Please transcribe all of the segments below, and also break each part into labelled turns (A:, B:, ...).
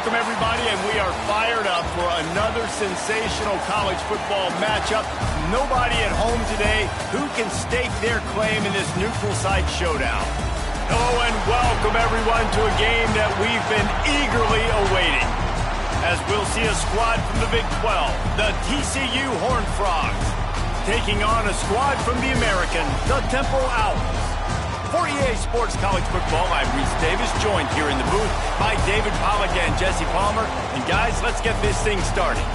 A: Welcome, everybody, and we are fired up for another sensational college football matchup. Nobody at home today who can stake their claim in this neutral site showdown. Oh, and welcome, everyone, to a game that we've been eagerly awaiting. As we'll see a squad from the Big 12, the TCU Horned Frogs, taking on a squad from the American, the Temple Owls. For EA Sports College Football, I'm Reese Davis, joined here in the booth by David Pollack and Jesse Palmer. And guys, let's get this thing started.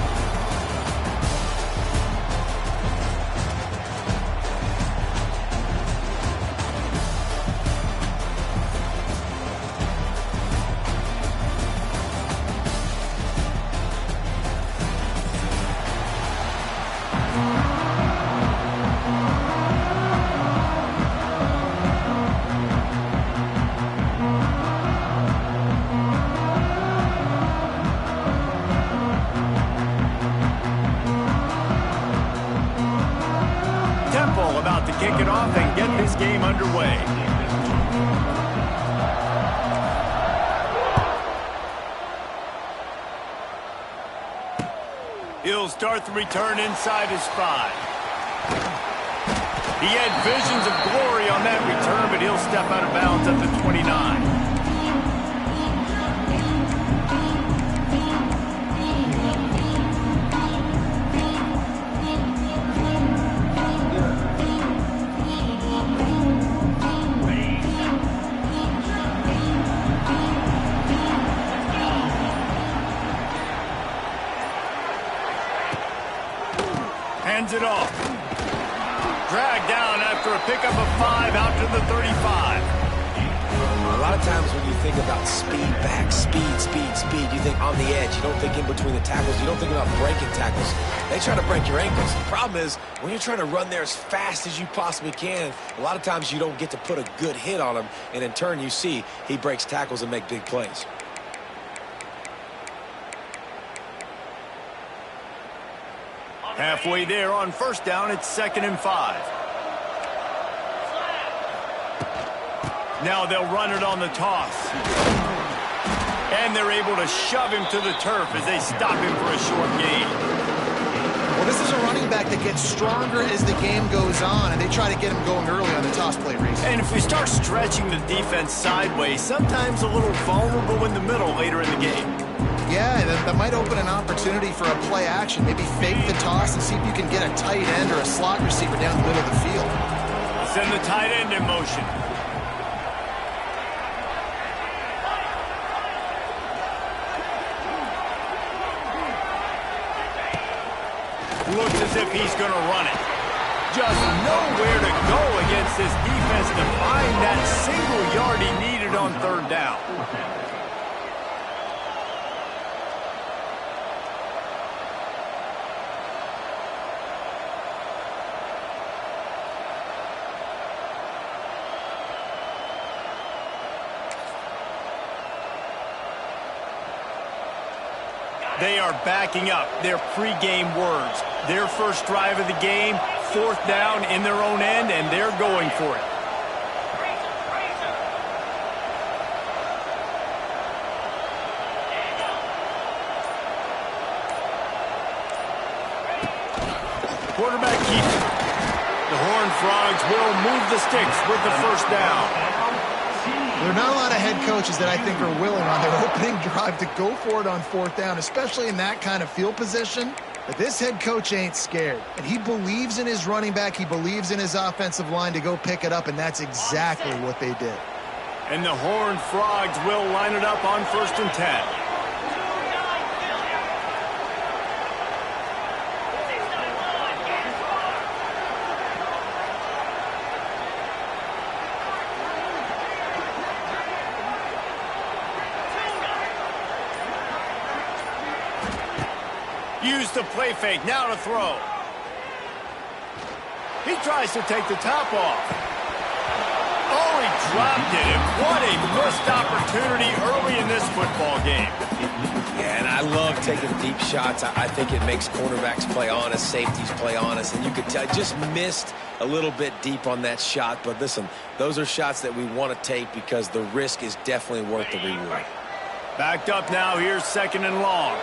A: About to kick it off and get this game underway. He'll start the return inside his 5. He had visions of glory on that return, but he'll step out of bounds at the 29. Hands it off. Dragged down after a pickup of 5 out to the 35.
B: A lot of times when you think about speed back, speed, you think on the edge. You don't think in between the tackles. You don't think about breaking tackles. They try to break your ankles. The problem is when you're trying to run there as fast as you possibly can, a lot of times you don't get to put a good hit on him, and in turn you see he breaks tackles and make big plays.
A: Halfway there on first down, it's 2nd and 5. Now they'll run it on the toss. And they're able to shove him to the turf as they stop him for a short gain.
C: Well, this is a running back that gets stronger as the game goes on, and they try to get him going early on the toss play, Reese.
A: And if we start stretching the defense sideways, sometimes a little vulnerable in the middle later in the game.
C: Yeah, that might open an opportunity for a play action. Maybe fake the toss and see if you can get a tight end or a slot receiver down the middle of the field.
A: Send the tight end in motion. Looks as if he's going to run it. Just nowhere to go against this defense to find that single yard he needed on 3rd down. They are backing up their pregame words. Their first drive of the game, 4th down in their own end, and they're going for it. Quarterback keeps it. The Horned Frogs will move the sticks with the first down.
C: There are not a lot of head coaches that I think are willing on their opening drive to go for it on 4th down, especially in that kind of field position. But this head coach ain't scared. And he believes in his running back. He believes in his offensive line to go pick it up, and that's exactly what they did.
A: And the Horned Frogs will line it up on 1st and 10. Use the play fake, now to throw. He tries to take the top off. Oh, he dropped it, and what a missed opportunity early in this football game.
B: Yeah, and I love taking deep shots. I think it makes cornerbacks play honest, safeties play honest, and you could tell just missed a little bit deep on that shot. But listen, those are shots that we want to take because the risk is definitely worth the reward.
A: Backed up now. Here's 2nd and long.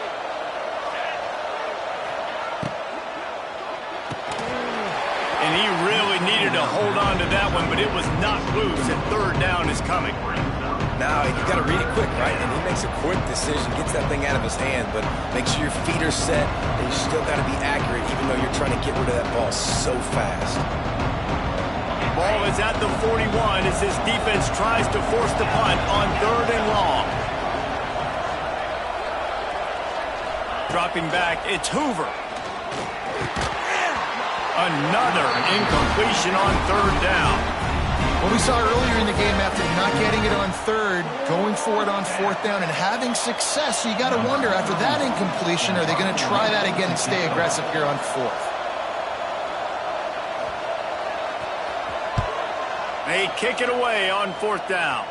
A: And he really needed to hold on to that one, but it was not loose, and 3rd down is coming.
B: Now, you got to read it quick, right? And he makes a quick decision, gets that thing out of his hand, but make sure your feet are set, and you still got to be accurate, even though you're trying to get rid of that ball so fast.
A: Ball is at the 41 as his defense tries to force the punt on 3rd and long. Dropping back, it's Hoover. Another incompletion on 3rd down.
C: What we saw earlier in the game, after not getting it on 3rd, going for it on 4th down and having success, so you got to wonder, after that incompletion, are they going to try that again and stay aggressive here on 4th?
A: They kick it away on 4th down.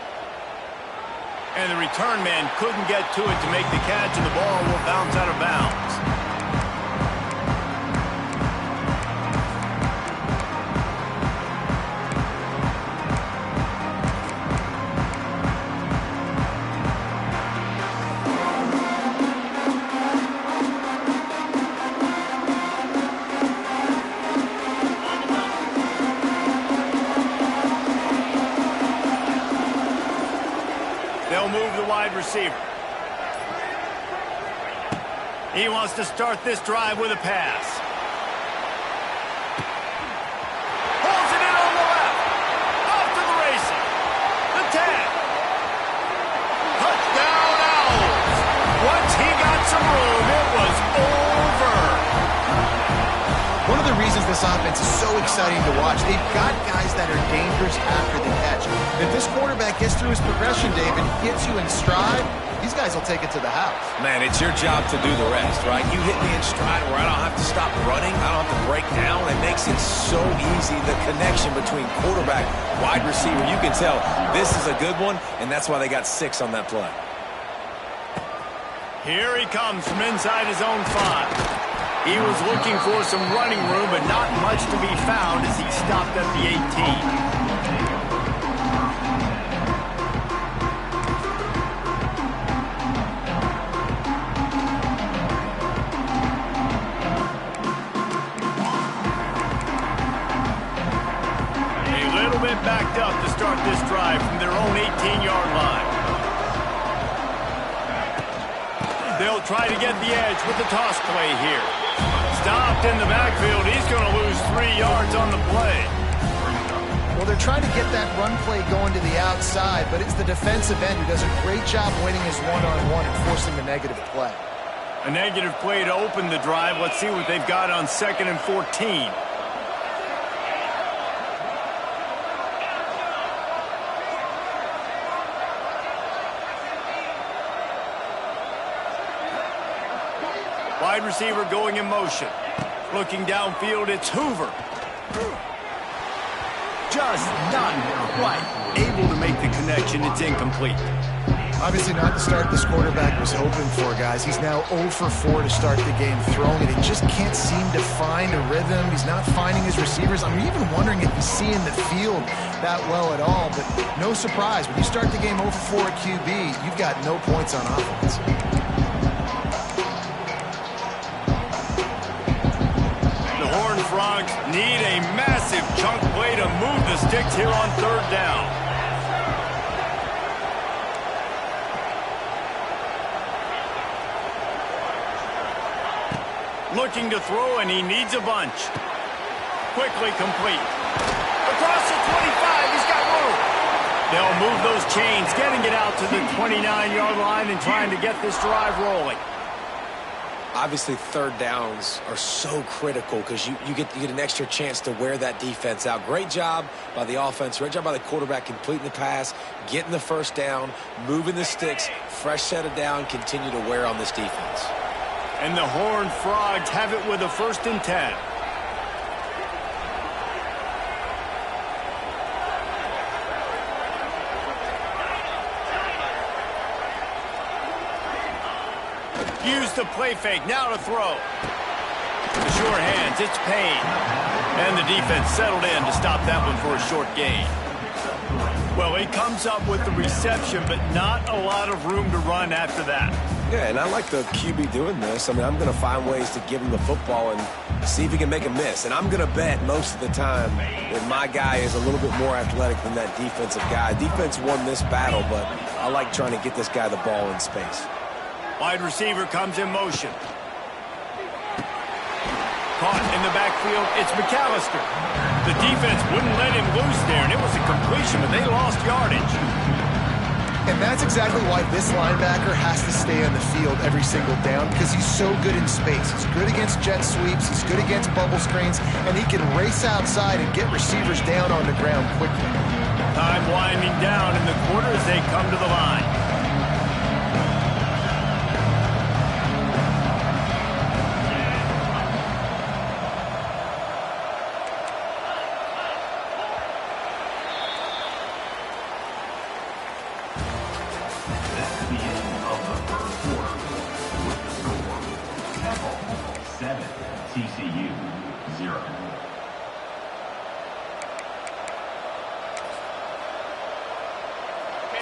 A: And the return man couldn't get to it to make the catch, and the ball will bounce out of bounds. They'll move the wide receiver. He wants to start this drive with a pass. Pulls it in on the left. Off to the races. The tag. Touchdown Owls. Once he got some room, it was over.
C: One of the reasons this offense is so exciting to watch, they've got guys that are dangerous after the catch. If this quarterback gets through his progression, David, gets you in stride, these guys will take it to the house.
B: Man, it's your job to do the rest, right? You hit me in stride where I don't have to stop running, I don't have to break down. It makes it so easy, the connection between quarterback, wide receiver. You can tell this is a good one, and that's why they got 6 on that play.
A: Here he comes from inside his own 5. He was looking for some running room, but not much to be found as he stopped at the 18. Backed up to start this drive from their own 18-yard line. They'll try to get the edge with the toss play here. Stopped in the backfield. He's going to lose 3 yards on the play.
C: Well, they're trying to get that run play going to the outside, but it's the defensive end who does a great job winning his one-on-one and forcing a negative play.
A: A negative play to open the drive. Let's see what they've got on 2nd and 14. Wide receiver going in motion. Looking downfield, it's Hoover. Just not quite able to make the connection. It's incomplete.
C: Obviously not the start this quarterback was hoping for, guys. He's now 0 for 4 to start the game throwing it. He just can't seem to find a rhythm. He's not finding his receivers. I'm even wondering if he's seeing the field that well at all. But no surprise, when you start the game 0 for 4 at QB, you've got no points on offense.
A: Frogs need a massive chunk play to move the sticks here on 3rd down. Looking to throw, and he needs a bunch. Quickly complete. Across the 25, he's got room. They'll move those chains, getting it out to the 29-yard line and trying to get this drive rolling.
B: Obviously, 3rd downs are so critical because you get an extra chance to wear that defense out. Great job by the offense. Great job by the quarterback completing the pass, getting the 1st down, moving the sticks, fresh set of down, continue to wear on this defense.
A: And the Horned Frogs have it with a 1st and 10. Use the play fake, now to throw. The sure hands, it's Payne. And the defense settled in to stop that one for a short gain. Well, he comes up with the reception, but not a lot of room to run after that.
B: Yeah, and I like the QB doing this. I mean, I'm going to find ways to give him the football and see if he can make a miss. And I'm going to bet most of the time that my guy is a little bit more athletic than that defensive guy. Defense won this battle, but I like trying to get this guy the ball in space.
A: Wide receiver comes in motion. Caught in the backfield, it's McAllister. The defense wouldn't let him loose there, and it was a completion, but they lost yardage.
C: And that's exactly why this linebacker has to stay on the field every single down, because he's so good in space. He's good against jet sweeps, he's good against bubble screens, and he can race outside and get receivers down on the ground quickly.
A: Time winding down in the quarter as they come to the line.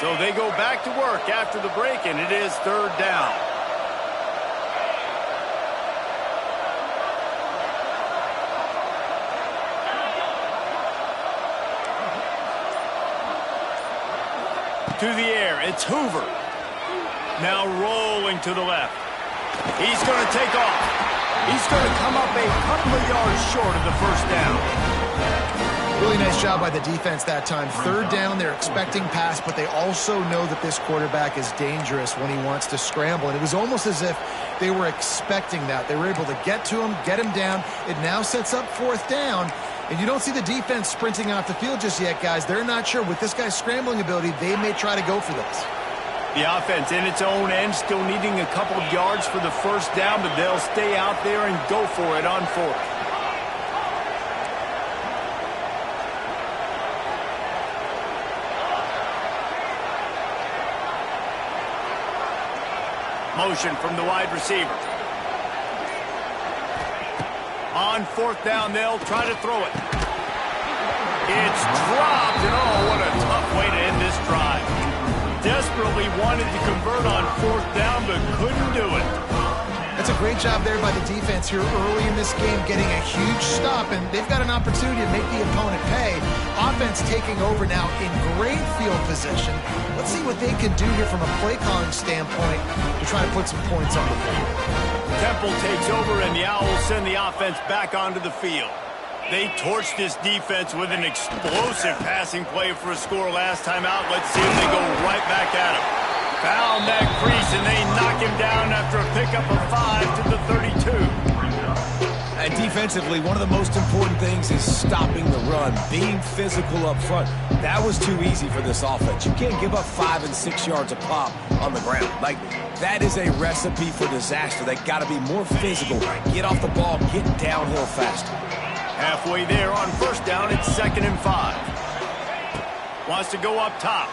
A: So they go back to work after the break, and it is third down. To the air, it's Hoover. Now rolling to the left. He's going to take off. He's going to come up a couple of yards short of the first down.
C: Really nice job by the defense that time. Third down, they're expecting pass, but they also know that this quarterback is dangerous when he wants to scramble. And it was almost as if they were expecting that. They were able to get to him, get him down. It now sets up fourth down. And you don't see the defense sprinting off the field just yet, guys. They're not sure. With this guy's scrambling ability, they may try to go for this.
A: The offense in its own end, still needing a couple of yards for the first down, but they'll stay out there and go for it on fourth. Motion from the wide receiver. On fourth down, they'll try to throw it. It's dropped, and oh, what a tough way to end this drive. Desperately wanted to convert on fourth down, but couldn't do it.
C: That's a great job there by the defense here early in this game, getting a huge stop, and they've got an opportunity to make the opponent pay. Offense taking over now in great field position. Let's see what they can do here from a play calling standpoint to try to put some points on the board.
A: Temple takes over, and the Owls send the offense back onto the field. They torched this defense with an explosive passing play for a score last time out. Let's see if they go right back at him. Found that crease, and they knock him down after a pickup of 5 to the 32.
B: And defensively, one of the most important things is stopping the run, being physical up front. That was too easy for this offense. You can't give up 5 and 6 yards a pop on the ground. Like, that is a recipe for disaster. They got to be more physical, get off the ball, get downhill faster.
A: Halfway there on first down, it's 2nd and 5. Wants to go up top.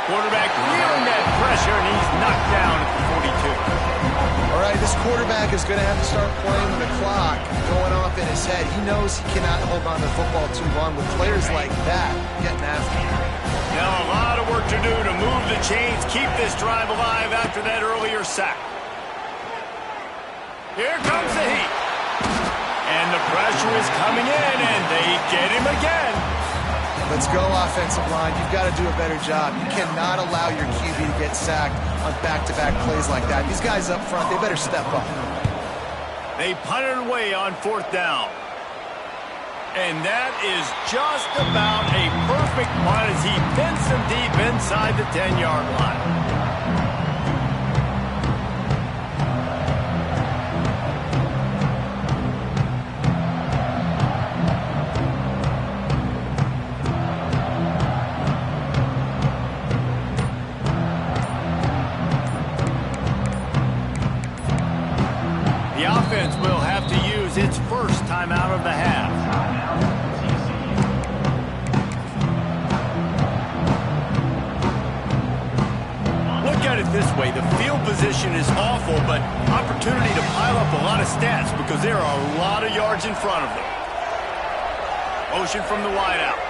A: Quarterback feeling that pressure, and he's knocked down at the 42.
C: All right, this quarterback is going to have to start playing with the clock going off in his head. He knows he cannot hold on to the football too long with players like that getting after him.
A: Now a lot of work to do to move the chains, keep this drive alive after that earlier sack. Here comes the heat. And the pressure is coming in, and they get him again.
C: Let's go, offensive line. You've got to do a better job. You cannot allow your QB to get sacked on back-to-back plays like that. These guys up front, they better step up.
A: They punt it away on fourth down. And that is just about a perfect punt as he pins them deep inside the 10-yard line. Will have to use its first time out of the half. Look at it this way. The field position is awful, but opportunity to pile up a lot of stats because there are a lot of yards in front of them. Motion from the wideout.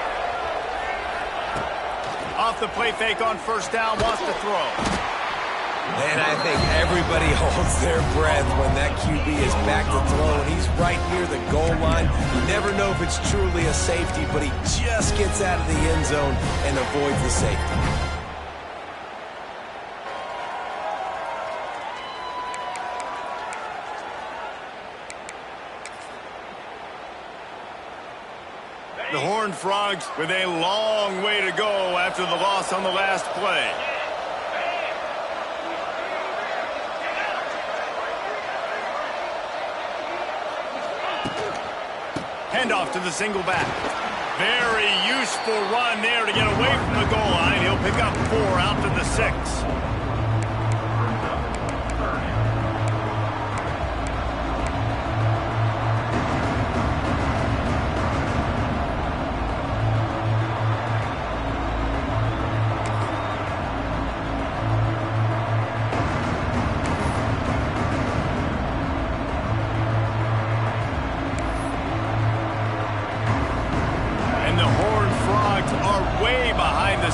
A: Off the play fake on first down, wants to throw.
B: And I think everybody holds their breath when that QB is back to throw, and he's right near the goal line. You never know if it's truly a safety, but he just gets out of the end zone and avoids the safety.
A: The Horned Frogs with a long way to go after the loss on the last play. Handoff to the single back. Very useful run there to get away from the goal line. He'll pick up 4 out to the 6.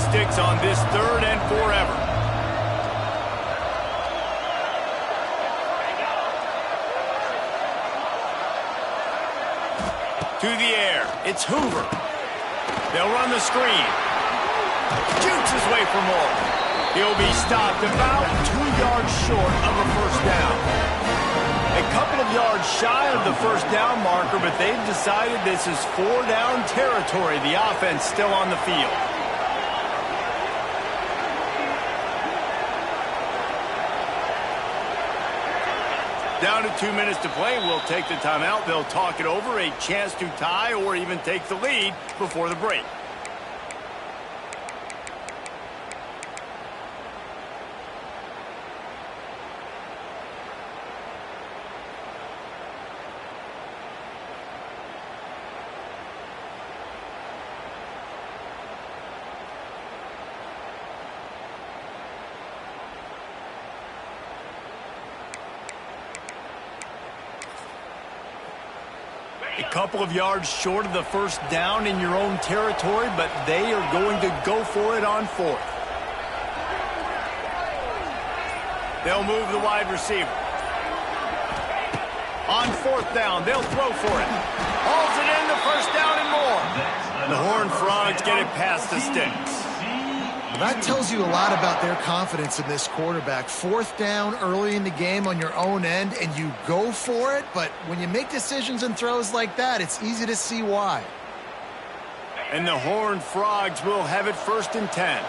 A: Sticks on this 3rd and forever. To the air. It's Hoover. They'll run the screen. Shoots his way for more. He'll be stopped about 2 yards short of a first down. A couple of yards shy of the first down marker, but they've decided this is 4-down territory. The offense still on the field. Down to 2 minutes to play. We'll take the timeout. They'll talk it over. A chance to tie or even take the lead before the break. A couple of yards short of the first down in your own territory, but they are going to go for it on 4th. They'll move the wide receiver. On 4th down, they'll throw for it. Hauls it in, the first down and more. The Horned Frogs get it past the sticks.
C: That tells you a lot about their confidence in this quarterback. 4th down early in the game on your own end, and you go for it. But when you make decisions and throws like that, it's easy to see why.
A: And the Horned Frogs will have it 1st and 10.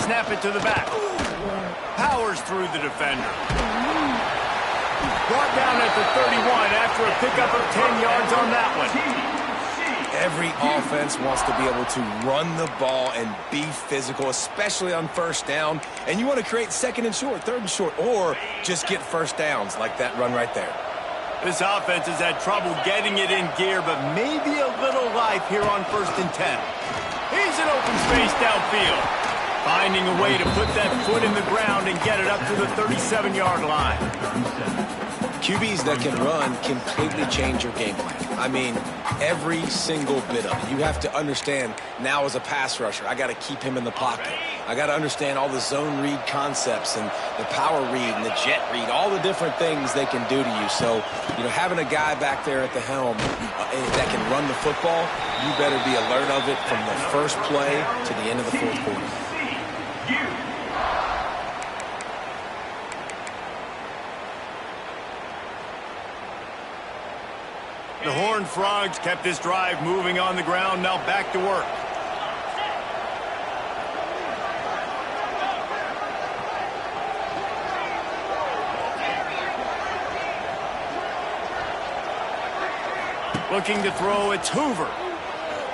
A: Snap it to the back. Powers through the defender. Brought down at the 31 after a pickup of 10 yards on that one.
B: Every offense wants to be able to run the ball and be physical, especially on first down. And you want to create 2nd and short, 3rd and short, or just get first downs like that run right there.
A: This offense has had trouble getting it in gear, but maybe a little life here on 1st and 10. He's in open space downfield. Finding a way to put that foot in the ground and get it up to the 37-yard line.
B: QBs that can run completely change your game plan. I mean, every single bit of it. You have to understand now as a pass rusher, I got to keep him in the pocket. I got to understand all the zone read concepts and the power read and the jet read, all the different things they can do to you. So, having a guy back there at the helm that can run the football, you better be alert of it from the first play to the end of the 4th quarter.
A: The Horned Frogs kept this drive moving on the ground. Now back to work. Looking to throw, it's Hoover.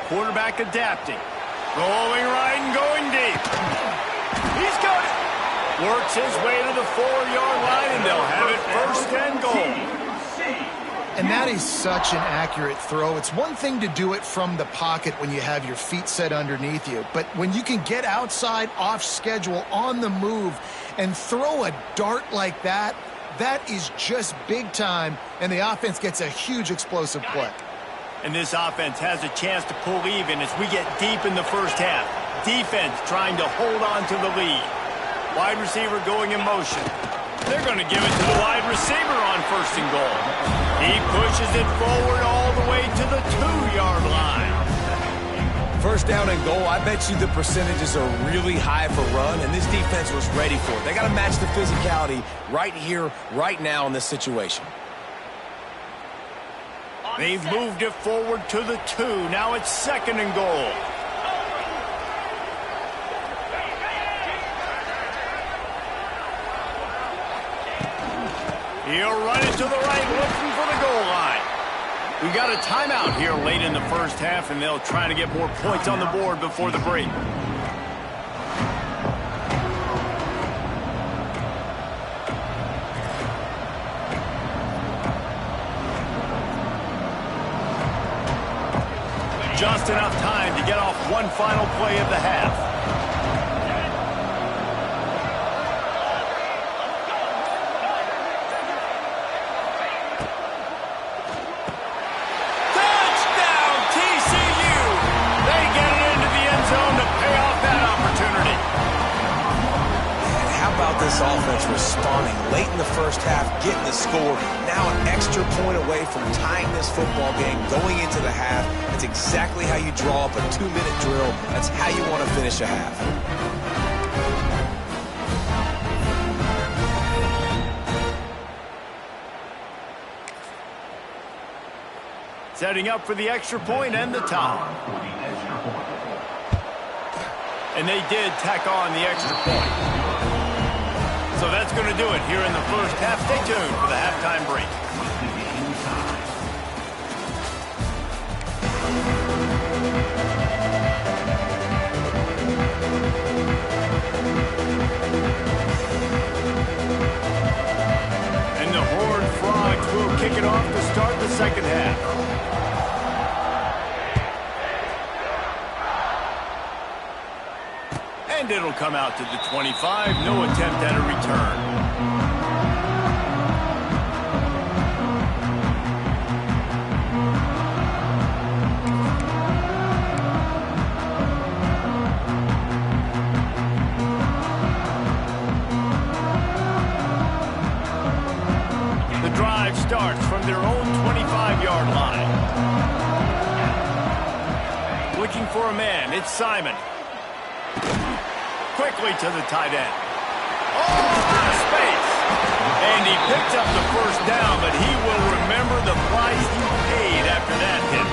A: Quarterback adapting. Rolling right and going deep. He's got it. Works his way to the 4-yard line, and they'll have it 1st and goal.
C: And that is such an accurate throw. It's one thing to do it from the pocket when you have your feet set underneath you, but when you can get outside, off schedule, on the move, and throw a dart like that, that is just big time, and the offense gets a huge explosive play.
A: And this offense has a chance to pull even as we get deep in the first half. Defense trying to hold on to the lead. Wide receiver going in motion. They're going to give it to the wide receiver on 1st and goal. He pushes it forward all the way to the 2-yard line.
B: 1st down and goal, I bet you the percentages are really high for run, and this defense was ready for it. They got to match the physicality right here, right now in this situation.
A: They've moved it forward to the 2. Now it's 2nd and goal. He'll run it to the right, looking for the goal line. We got a timeout here late in the first half, and they'll try to get more points on the board before the break. Just enough time to get off one final play of the half.
B: This offense responding late in the first half, getting the score. Now an extra point away from tying this football game going into the half. That's exactly how you draw up a 2-minute drill. That's how you want to finish a half.
A: Setting up for the extra point and the tie. And they did tack on the extra point. So that's going to do it here in the first half. Stay tuned for the halftime break. And the Horned Frogs will kick it off to start the second half. And it'll come out to the 25. No attempt at a return. The drive starts from their own 25-yard line. Looking for a man. It's Simon. Quickly to the tight end. Oh, out of space. And he picked up the first down, but he will remember the price he paid after that hit.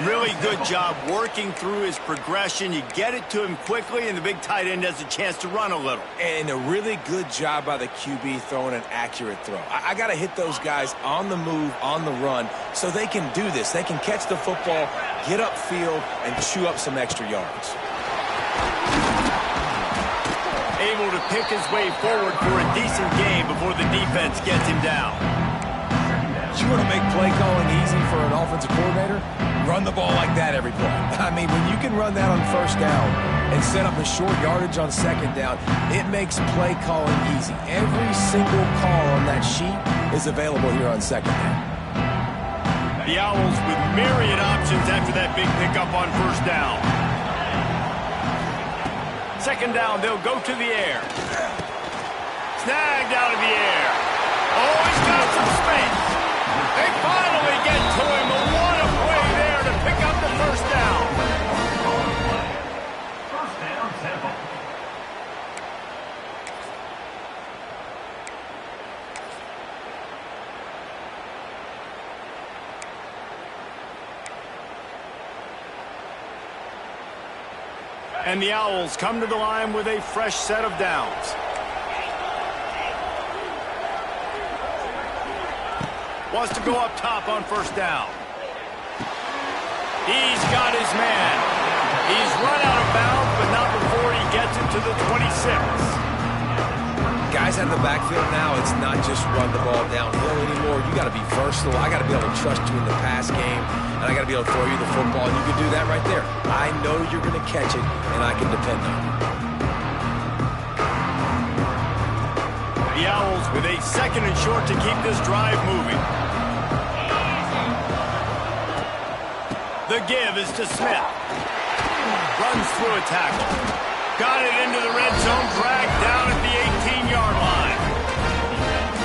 A: Really good job working through his progression. You get it to him quickly, and the big tight end has a chance to run a little.
B: And a really good job by the QB throwing an accurate throw. I got to hit those guys on the move, on the run, so they can do this. They can catch the football, get upfield, and chew up some extra yards.
A: Able to pick his way forward for a decent game before the defense gets him down.
B: You want to make play calling easy for an offensive coordinator? Run the ball like that every play. I mean, when you can run that on 1st down and set up a short yardage on 2nd down, it makes play calling easy. Every single call on that sheet is available here on 2nd down.
A: The Owls with myriad options after that big pickup on 1st down. 2nd down, they'll go to the air. Snagged out of the air. Oh, he's got some space. They finally get to him. What a play there to pick up the 1st down.
D: First down, Tampa.
A: And the Owls come to the line with a fresh set of downs. Wants to go up top on 1st down. He's got his man. He's run out of bounds, but not before he gets it to the 26.
B: Guys out of the backfield now, it's not just run the ball downhill anymore. You got to be versatile. I got to be able to trust you in the pass game, and I got to be able to throw you the football, and you can do that right there. I know you're going to catch it, and I can depend on you.
A: The Owls with a 2nd and short to keep this drive moving. The give is to Smith. Runs through a tackle. Got it into the red zone, dragged down at the 18-yard line.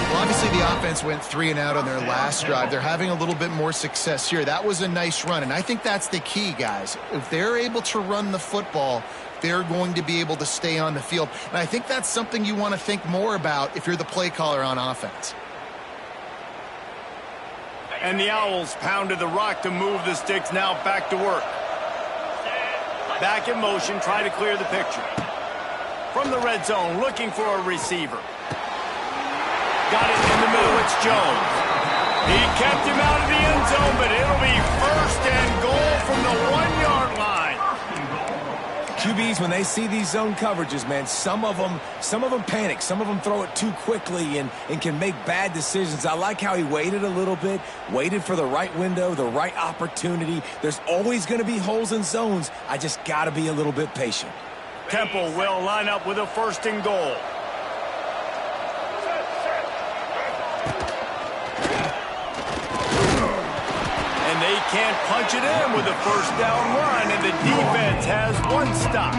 C: Well, obviously the offense went 3 and out on their last drive. They're having a little bit more success here. That was a nice run, and I think that's the key, guys. If they're able to run the football, they're going to be able to stay on the field. And I think that's something you want to think more about if you're the play caller on offense.
A: And the Owls pounded the rock to move the sticks, now back to work. Back in motion, try to clear the picture. From the red zone, looking for a receiver. Got it in the middle, it's Jones. He kept him out of the end zone, but it'll be first and goal from the 1-yard line.
B: QBs, when they see these zone coverages, man, some of them panic. Some of them throw it too quickly and can make bad decisions. I like how he waited a little bit, waited for the right window, the right opportunity. There's always going to be holes in zones. I just got to be a little bit patient.
A: Temple will line up with a first and goal. They can't punch it in with a first down run, and the defense has one stop.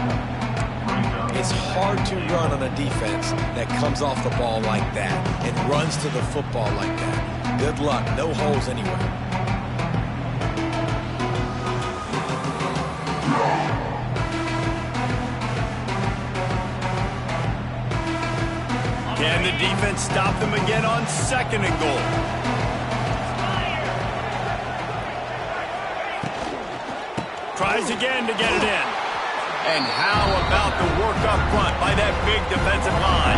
B: It's hard to run on a defense that comes off the ball like that and runs to the football like that. Good luck. No holes anywhere.
A: Can the defense stop them again on second and goal? Tries again to get it in. And how about the work up front by that big defensive line?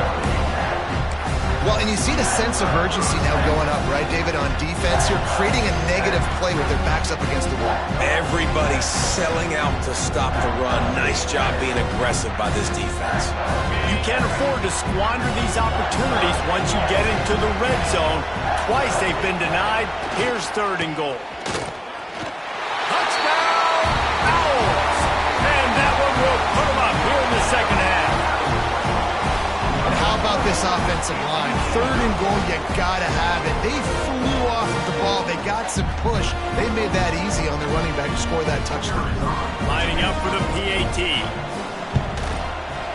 C: Well, and you see the sense of urgency now going up, right, David, on defense. You're creating a negative play with their backs up against the wall.
B: Everybody's selling out to stop the run. Nice job being aggressive by this defense.
A: You can't afford to squander these opportunities once you get into the red zone. Twice they've been denied. Here's third and goal. Put them up here in the second half.
C: And how about this offensive line? Third and goal, you gotta have it. They flew off of the ball. They got some push. They made that easy on the running back to score that touchdown.
A: Lining up for the PAT.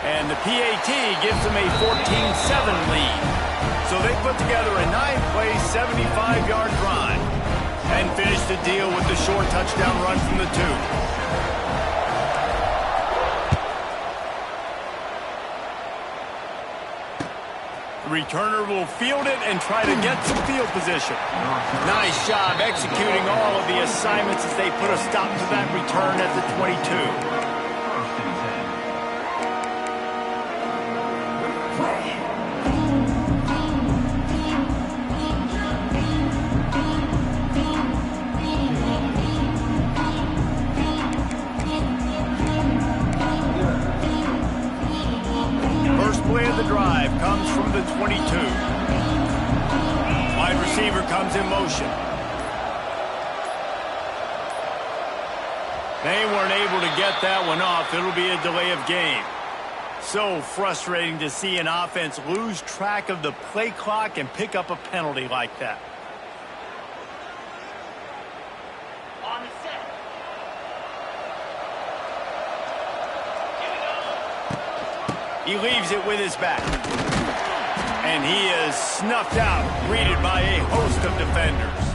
A: And the PAT gives them a 14-7 lead. So they put together a 9-play, 75-yard drive and finish the deal with the short touchdown run from the 2. The returner will field it and try to get some field position. Nice job executing all of the assignments as they put a stop to that return at the 22. Play of the drive comes from the 22. Wide receiver comes in motion. They weren't able to get that one off. It'll be a delay of game. So frustrating to see an offense lose track of the play clock and pick up a penalty like that. He leaves it with his back. And he is snuffed out, greeted by a host of defenders.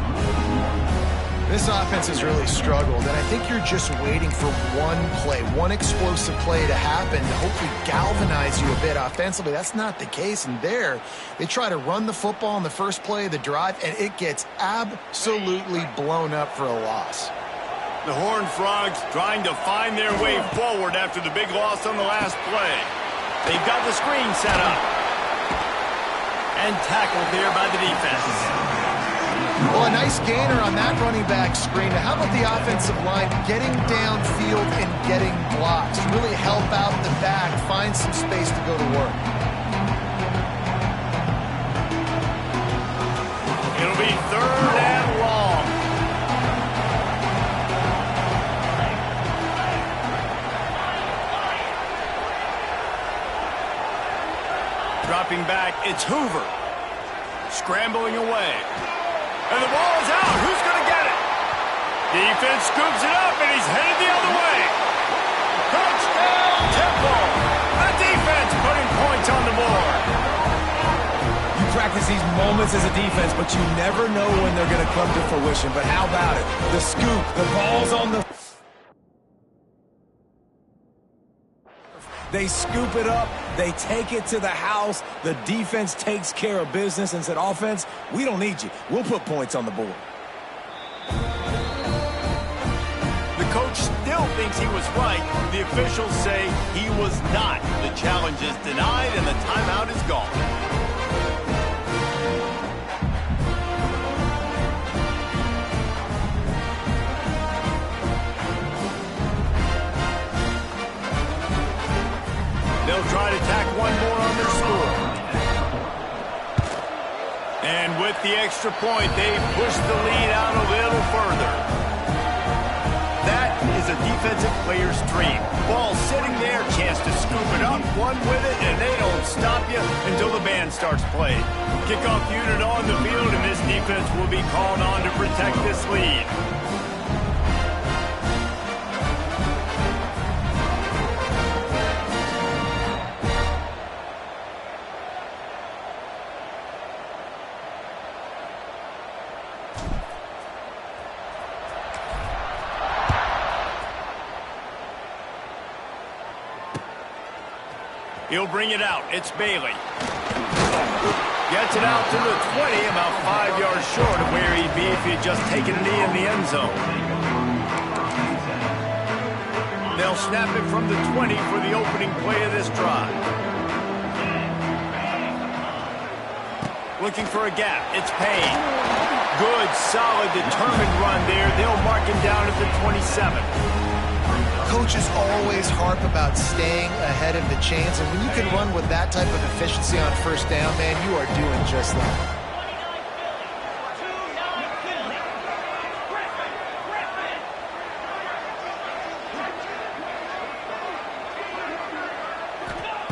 C: This offense has really struggled, and I think you're just waiting for one play, one explosive play to happen to hopefully galvanize you a bit offensively. That's not the case, and there, they try to run the football in the first play of the drive, and it gets absolutely blown up for a loss.
A: The Horned Frogs trying to find their way forward after the big loss on the last play. They've got the screen set up. And tackled there by the defense.
C: Well, a nice gainer on that running back screen. Now, how about the offensive line getting downfield and getting blocks to really help out the back, find some space to go to work?
A: It'll be third and long. Dropping back, it's Hoover. Scrambling away. And the ball is out. Who's going to get it? Defense scoops it up, and he's headed the other way. Touchdown, Temple. The defense putting points on the board.
B: You practice these moments as a defense, but you never know when they're going to come to fruition. But how about it? The scoop, the ball's on the... They scoop it up, they take it to the house, the defense takes care of business and said, offense, we don't need you. We'll put points on the board.
A: The coach still thinks he was right. The officials say he was not. The challenge is denied and the timeout is gone. They'll try to tack one more on their score. And with the extra point, they push the lead out a little further. That is a defensive player's dream. Ball sitting there, chance to scoop it up, one with it, and they don't stop you until the band starts playing. Kickoff unit on the field, and this defense will be called on to protect this lead. He'll bring it out. It's Bailey. Gets it out to the 20, about 5 yards short of where he'd be if he'd just taken a knee in the end zone. They'll snap it from the 20 for the opening play of this drive. Looking for a gap. It's Payne. Good, solid, determined run there. They'll mark him down at the 27.
C: Coaches always harp about staying ahead of the chains, and when you can run with that type of efficiency on first down, man, you are doing just that.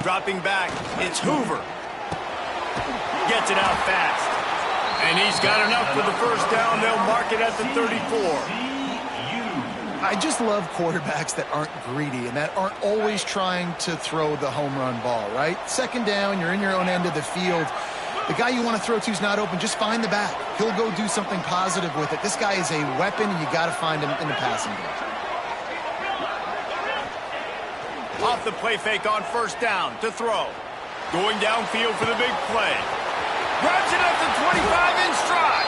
A: Dropping back, it's Hoover. Gets it out fast. And he's got enough for the first down. They'll mark it at the 34.
C: I just love quarterbacks that aren't greedy and that aren't always trying to throw the home run ball, right? Second down, you're in your own end of the field. The guy you want to throw to is not open. Just find the back. He'll go do something positive with it. This guy is a weapon, and you got to find him in the passing game.
A: Off the play fake on first down to throw. Going downfield for the big play. Grabs it at the 25 in stride.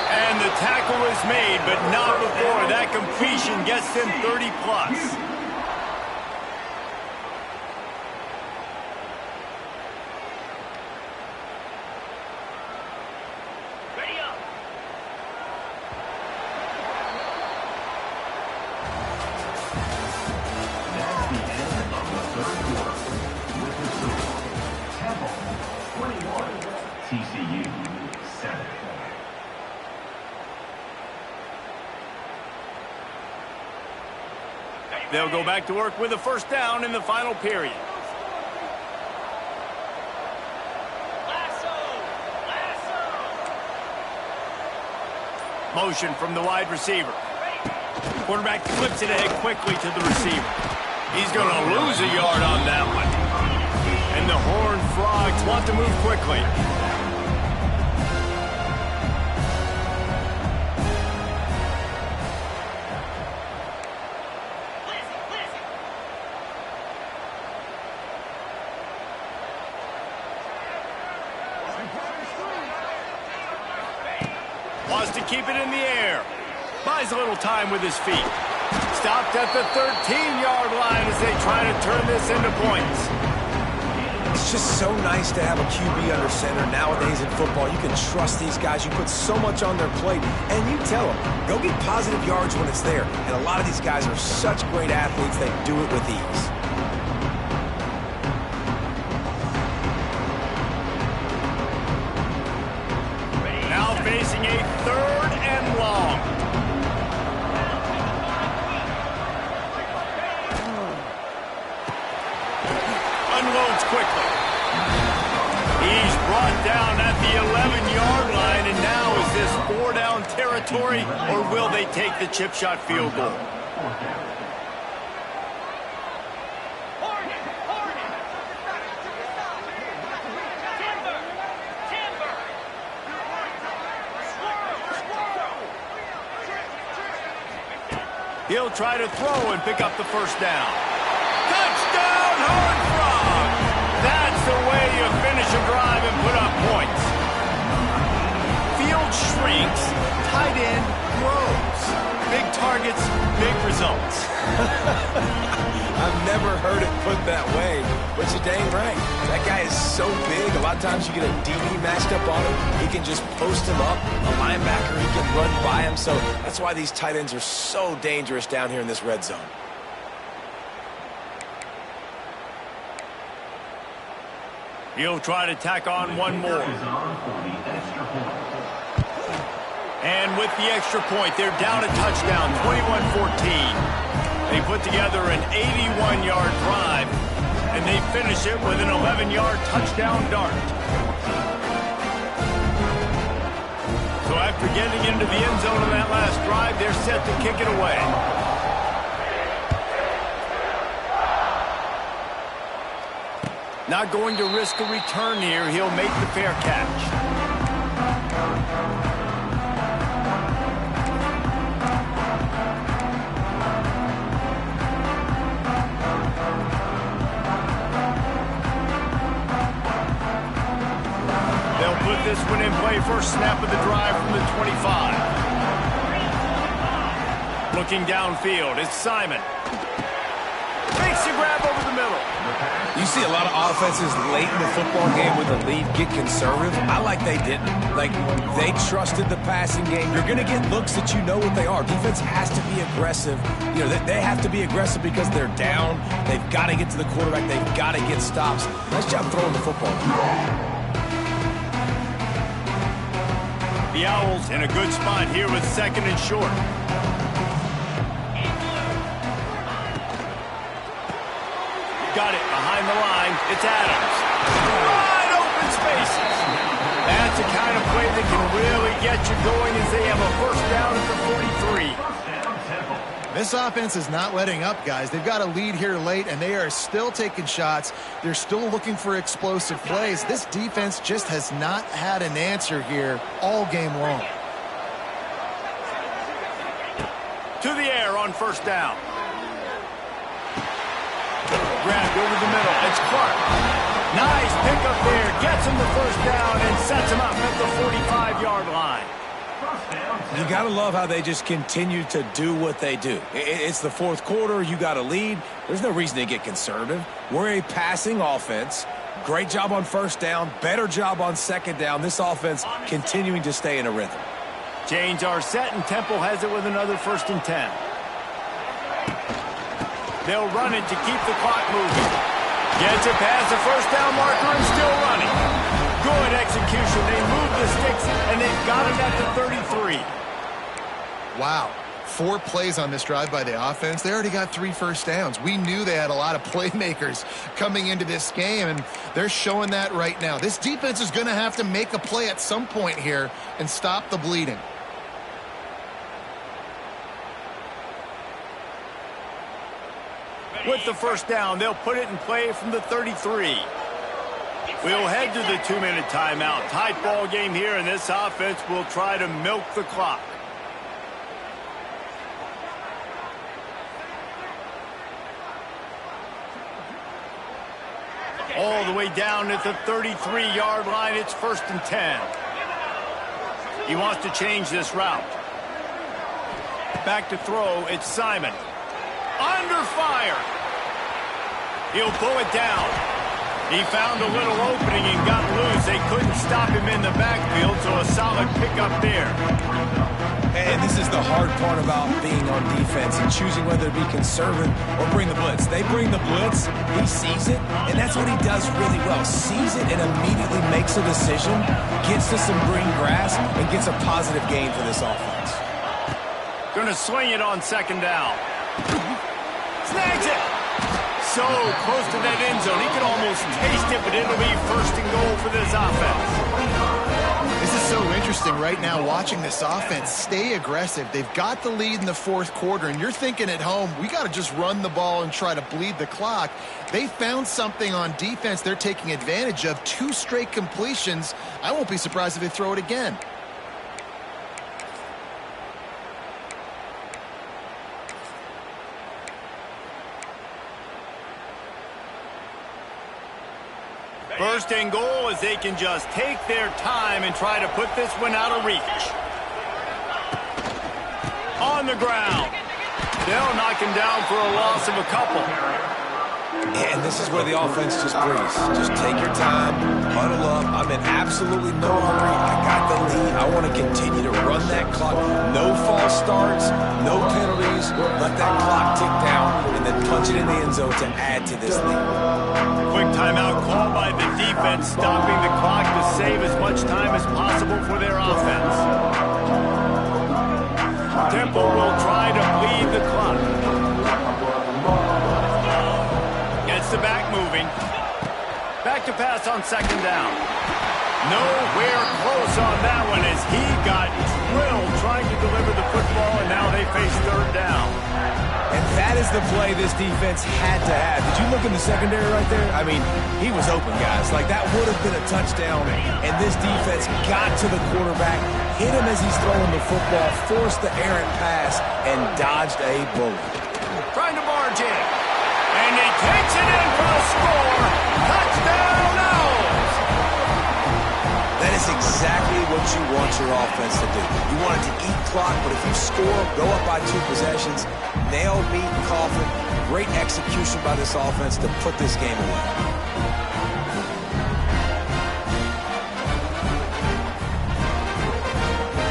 A: And the tackle is made, but not before that completion gets them 30+. Ready up.
D: That's the end of the third quarter. With the score, Temple 21, TCU 7.
A: They'll go back to work with a first down in the final period. Motion from the wide receiver. Quarterback flips it ahead quickly to the receiver. He's going to lose a yard on that one. And the Horned Frogs want to move quickly. Wants to keep it in the air. Buys a little time with his feet. Stopped at the 13-yard line as they try to turn this into points.
B: It's just so nice to have a QB under center. Nowadays in football, you can trust these guys. You put so much on their plate, and you tell them, go get positive yards when it's there. And a lot of these guys are such great athletes, they do it with ease.
A: Facing a third and long. Unloads quickly. He's brought down at the 11-yard line, and now as this 4-down territory territory, or will they take the chip shot field goal? He'll try to throw and pick up the first down. Touchdown, Horned Frog! That's the way you finish a drive and put up points. Field shrinks, tight end grows. Big targets, big results.
B: I've never heard it put that way, but you're dang right. That guy is so big, a lot of times you get a DB matched up on him. He can just post him up. A linebacker, he can run by him. So that's why these tight ends are so dangerous down here in this red zone.
A: He'll try to tack on one more. And with the extra point, they're down a touchdown, 21-14. They put together an 81-yard drive, and they finish it with an 11-yard touchdown dart. So after getting into the end zone on that last drive, they're set to kick it away. Not going to risk a return here. He'll make the fair catch. Put this one in play, first snap of the drive from the 25. Looking downfield, it's Simon. Makes a grab over the middle.
B: You see a lot of offenses late in the football game with a lead get conservative. I like they didn't. Like, they trusted the passing game. You're going to get looks that you know what they are. Defense has to be aggressive. You know, they have to be aggressive because they're down. They've got to get to the quarterback. They've got to get stops. Nice job throwing the football.
A: The Owls in a good spot here with second and short. Got it behind the line. It's Adams. Wide open spaces. That's the kind of play that can really get you going as they have a first down at the 43.
C: This offense is not letting up, guys. They've got a lead here late, and they are still taking shots. They're still looking for explosive plays. This defense just has not had an answer here all game long.
A: To the air on first down. Grabbed over the middle. It's Clark. Nice pickup there. Gets him the first down and sets him up at the 45-yard line.
B: You got to love how they just continue to do what they do. It's the fourth quarter. You got a lead. There's no reason to get conservative. We're a passing offense. Great job on first down. Better job on second down. This offense continuing to stay in a rhythm.
A: Chains are set, and Temple has it with another 1st and 10. They'll run it to keep the clock moving. Gets it past the first down marker and still running. Good execution. They move the sticks, and they've got it at the 33.
C: Wow. 4 plays on this drive by the offense. They already got 3 first downs. We knew they had a lot of playmakers coming into this game, and they're showing that right now. This defense is going to have to make a play at some point here and stop the bleeding.
A: With the first down, they'll put it in play from the 33. We'll head to the 2-minute timeout. Tight ball game here, and this offense will try to milk the clock. All the way down at the 33-yard line, it's 1st and 10. He wants to change this route. Back to throw, it's Simon. Under fire. He'll pull it down. He found a little opening and got loose. They couldn't stop him in the backfield, so a solid pickup there.
B: And this is the hard part about being on defense and choosing whether to be conservative or bring the blitz. They bring the blitz, he sees it, and that's what he does really well. Sees it and immediately makes a decision, gets to some green grass, and gets a positive gain for this offense.
A: Gonna swing it on second down. Snags it! So close to that end zone. He could almost taste it, but it'll be 1st and goal for this offense.
C: This is so interesting right now watching this offense stay aggressive. They've got the lead in the fourth quarter, and you're thinking at home, we got to just run the ball and try to bleed the clock. They found something on defense they're taking advantage of. 2 straight completions. I won't be surprised if they throw it again.
A: First and goal as they can just take their time and try to put this one out of reach. On the ground. They'll knock him down for a loss of a couple.
B: And this is where the offense just breathes. Just take your time, huddle up. I'm in absolutely no hurry. I got the lead. I want to continue to run that clock. No false starts, no penalties. Let that clock tick down and then punch it in the end zone to add to this lead.
A: Quick timeout call by the defense, stopping the clock to save as much time as possible for their offense. Temple will try to bleed the clock. Gets the back moving. Back to pass on second down. Nowhere close on that one as he got drilled trying to deliver the football, and now they face third down.
B: And that is the play this defense had to have. Did you look in the secondary right there? I mean, he was open, guys. Like, that would have been a touchdown, and this defense got to the quarterback, hit him as he's throwing the football, forced the errant pass, and dodged a bullet.
A: Trying to barge in. And he takes it in for a score. Touchdown, Owls!
B: That is exactly what you want your offense to do. You want it to eat clock, but if you score, go up by 2 possessions, nail, meet, and coffin. Great execution by this offense to put this game away.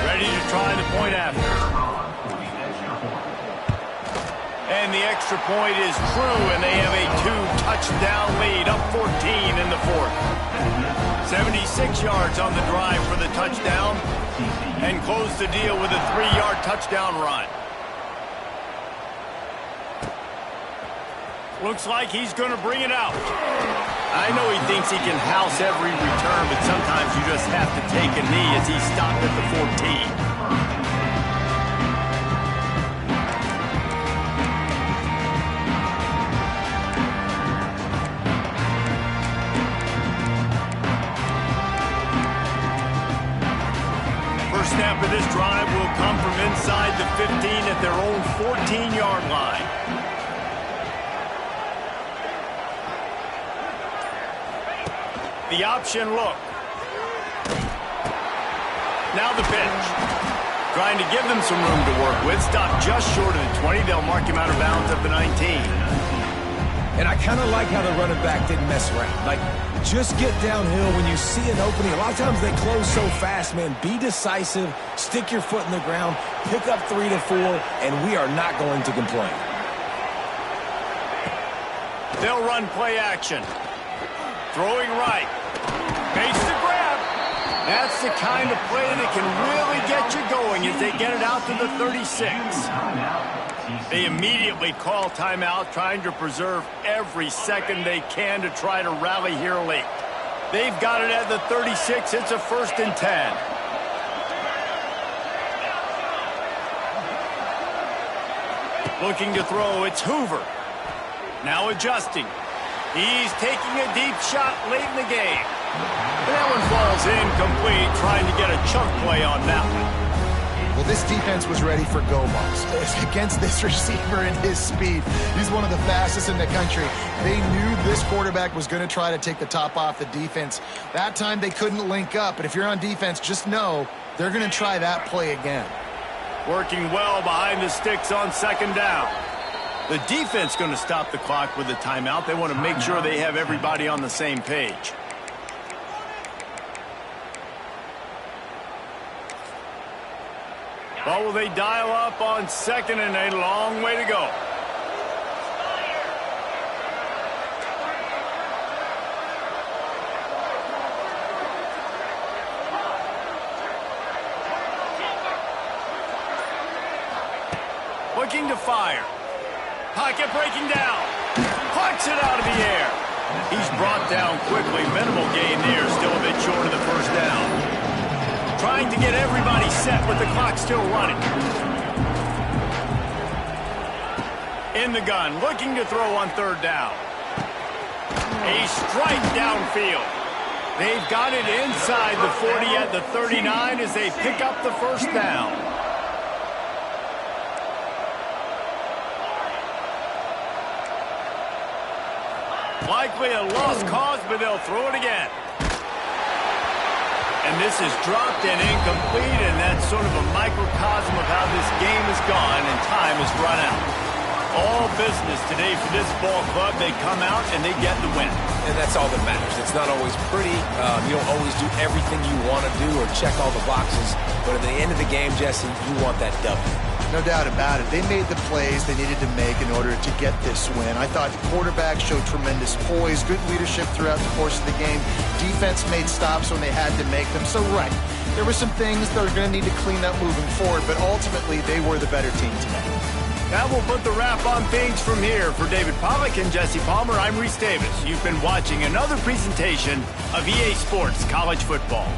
A: Ready to try the point after. And the extra point is true, and they have a 2-touchdown lead, up 14 in the fourth. 76 yards on the drive for the touchdown, and close the deal with a 3-yard touchdown run. Looks like he's going to bring it out. I know he thinks he can house every return, but sometimes you just have to take a knee as he stopped at the 14. Snap of this drive will come from inside the 15 at their own 14-yard line. The option look. Now the pitch. Trying to give them some room to work with. Stopped just short of the 20. They'll mark him out of bounds at the 19.
B: And I kind of like how the running back didn't mess around. Like, just get downhill when you see an opening. A lot of times they close so fast, man. Be decisive, stick your foot in the ground, pick up 3 to 4, and we are not going to complain.
A: They'll run play action. Throwing right. Makes the grab. That's the kind of play that can really get you going as they get it out to the 36. They immediately call timeout, trying to preserve every second they can to try to rally here late. They've got it at the 36. It's a 1st and 10. Looking to throw, it's Hoover. Now adjusting. He's taking a deep shot late in the game. That one falls incomplete, trying to get a chunk play on that one.
C: Well, this defense was ready for go balls against this receiver and his speed. He's one of the fastest in the country. They knew this quarterback was going to try to take the top off the defense. That time they couldn't link up, but if you're on defense, just know they're going to try that play again.
A: Working well behind the sticks on second down. The defense going to stop the clock with a timeout. They want to make sure they have everybody on the same page. Well, will they dial up on second and a long way to go? Looking to fire. Pocket breaking down. Plucks it out of the air. He's brought down quickly. Minimal gain there. Still a bit short of the first down. trying to get everybody set with the clock still running. In the gun, looking to throw on third down. A strike downfield. They've got it inside the 40 at the 39 as they pick up the first down. Likely a lost cause, but they'll throw it again. And this is dropped and incomplete, and that's sort of a microcosm of how this game has gone, and time has run out. All business today for this ball club. They come out and they get the win.
B: And that's all that matters. It's not always pretty. You don't always do everything you want to do or check all the boxes. But at the end of the game, Jesse, you want that W.
C: No doubt about it. They made the plays they needed to make in order to get this win. I thought the quarterback showed tremendous poise, good leadership throughout the course of the game. Defense made stops when they had to make them. So, right, there were some things that are going to need to clean up moving forward, but ultimately they were the better team today.
A: That will put the wrap on things from here. For David Pollack and Jesse Palmer, I'm Reese Davis. You've been watching another presentation of EA Sports College Football.